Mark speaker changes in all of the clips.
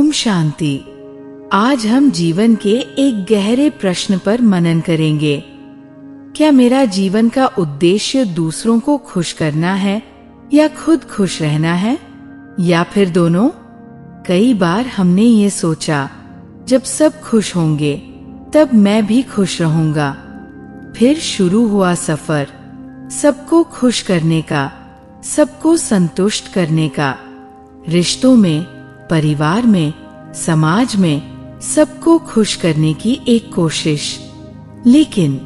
Speaker 1: ओम शांति। आज हम जीवन के एक गहरे प्रश्न पर मनन करेंगे। क्या मेरा जीवन का उद्देश्य दूसरों को खुश करना है या खुद खुश रहना है, या फिर दोनों? कई बार हमने ये सोचा, जब सब खुश होंगे तब मैं भी खुश रहूंगा। फिर शुरू हुआ सफर, सबको खुश करने का, सबको संतुष्ट करने का। रिश्तों में, परिवार में, समाज में सबको खुश करने की एक कोशिश। लेकिन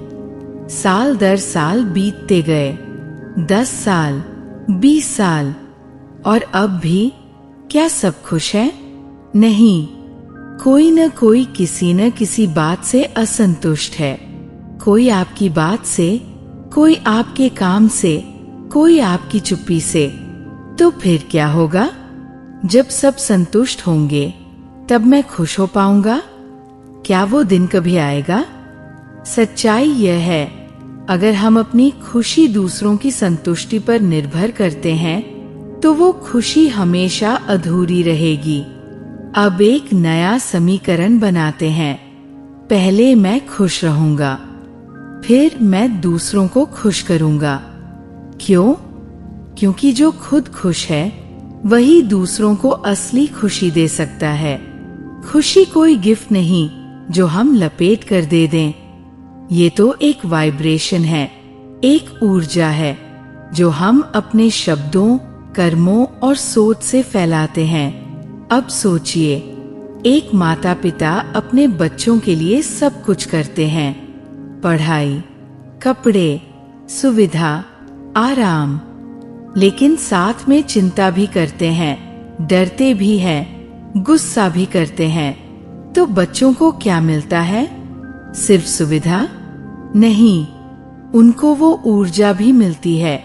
Speaker 1: साल दर साल बीतते गए, 10 साल, 20 साल, और अब भी क्या सब खुश है? नहीं, कोई न कोई किसी न किसी बात से असंतुष्ट है। कोई आपकी बात से, कोई आपके काम से, कोई आपकी चुप्पी से। तो फिर क्या होगा? जब सब संतुष्ट होंगे तब मैं खुश हो पाऊंगा? क्या वो दिन कभी आएगा? सच्चाई यह है, अगर हम अपनी खुशी दूसरों की संतुष्टि पर निर्भर करते हैं तो वो खुशी हमेशा अधूरी रहेगी। अब एक नया समीकरण बनाते हैं। पहले मैं खुश रहूंगा, फिर मैं दूसरों को खुश करूंगा। क्यों? क्योंकि जो खुद खुश है वही दूसरों को असली खुशी दे सकता है। खुशी कोई गिफ्ट नहीं जो हम लपेट कर दे दें। ये तो एक वाइब्रेशन है, एक ऊर्जा है जो हम अपने शब्दों, कर्मों और सोच से फैलाते हैं। अब सोचिए, एक माता पिता अपने बच्चों के लिए सब कुछ करते हैं, पढ़ाई, कपड़े, सुविधा, आराम, लेकिन साथ में चिंता भी करते हैं, डरते भी हैं, गुस्सा भी करते हैं। तो बच्चों को क्या मिलता है? सिर्फ सुविधा? नहीं, उनको वो ऊर्जा भी मिलती है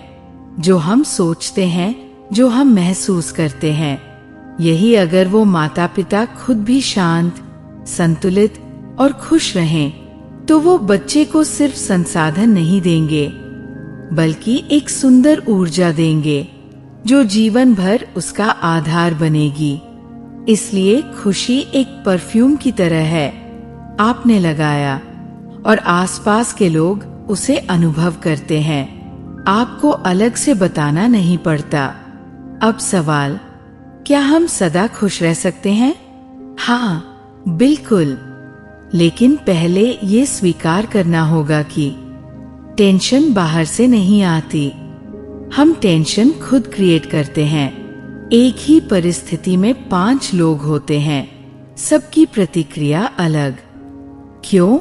Speaker 1: जो हम सोचते हैं, जो हम महसूस करते हैं। यही अगर वो माता पिता खुद भी शांत, संतुलित और खुश रहें तो वो बच्चे को सिर्फ संसाधन नहीं देंगे, बल्कि एक सुंदर ऊर्जा देंगे जो जीवन भर उसका आधार बनेगी। इसलिए खुशी एक परफ्यूम की तरह है। आपने लगाया और आसपास के लोग उसे अनुभव करते हैं। आपको अलग से बताना नहीं पड़ता। अब सवाल, क्या हम सदा खुश रह सकते हैं? हाँ, बिल्कुल। लेकिन पहले ये स्वीकार करना होगा कि टेंशन बाहर से नहीं आती। हम टेंशन खुद क्रिएट करते हैं। एक ही परिस्थिति में 5 लोग होते हैं, सबकी प्रतिक्रिया अलग। क्यों?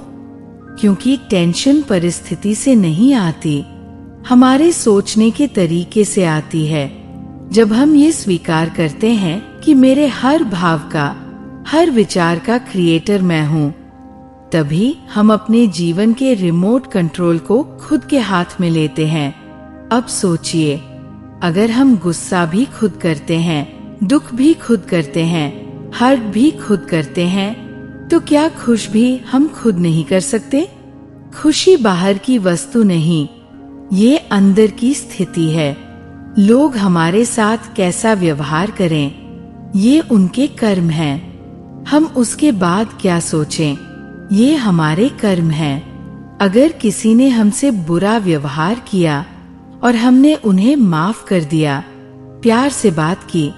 Speaker 1: क्योंकि टेंशन परिस्थिति से नहीं आती, हमारे सोचने के तरीके से आती है। जब हम ये स्वीकार करते हैं कि मेरे हर भाव का, हर विचार का क्रिएटर मैं हूँ, तभी हम अपने जीवन के रिमोट कंट्रोल को खुद के हाथ में लेते हैं। अब सोचिए, अगर हम गुस्सा भी खुद करते हैं, दुख भी खुद करते हैं, हर्ट भी खुद करते हैं, तो क्या खुश भी हम खुद नहीं कर सकते? खुशी बाहर की वस्तु नहीं, ये अंदर की स्थिति है। लोग हमारे साथ कैसा व्यवहार करें, ये उनके कर्म हैं। हम उसके बाद क्या सोचें, ये हमारे कर्म हैं। अगर किसी ने हमसे बुरा व्यवहार किया और हमने उन्हें माफ कर दिया, प्यार से बात की,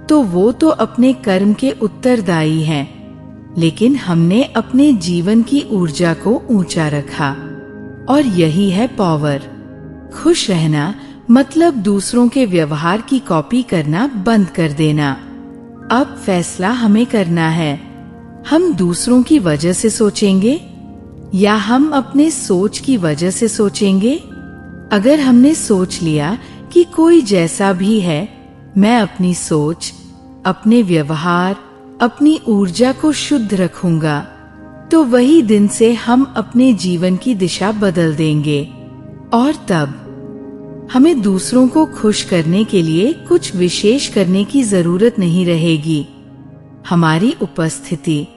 Speaker 1: तो वो तो अपने कर्म के उत्तरदायी हैं। लेकिन हमने अपने जीवन की ऊर्जा को ऊंचा रखा, और यही है पावर। खुश रहना मतलब दूसरों के व्यवहार की कॉपी करना बंद कर देना। अब फैसला हमें करना है। हम दूसरों की वजह से सोचेंगे या हम अपने सोच की वजह से सोचेंगे? अगर हमने सोच लिया कि कोई जैसा भी है, मैं अपनी सोच, अपने व्यवहार, अपनी ऊर्जा को शुद्ध रखूंगा, तो वही दिन से हम अपने जीवन की दिशा बदल देंगे। और तब हमें दूसरों को खुश करने के लिए कुछ विशेष करने की जरूरत नहीं रहेगी। हमारी उपस्थिति,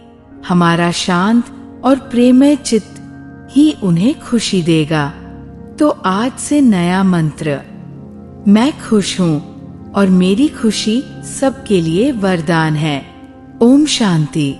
Speaker 1: हमारा शांत और प्रेमय चित्त ही उन्हें खुशी देगा। तो आज से नया मंत्र, मैं खुश हूँ और मेरी खुशी सबके लिए वरदान है। ओम शांति।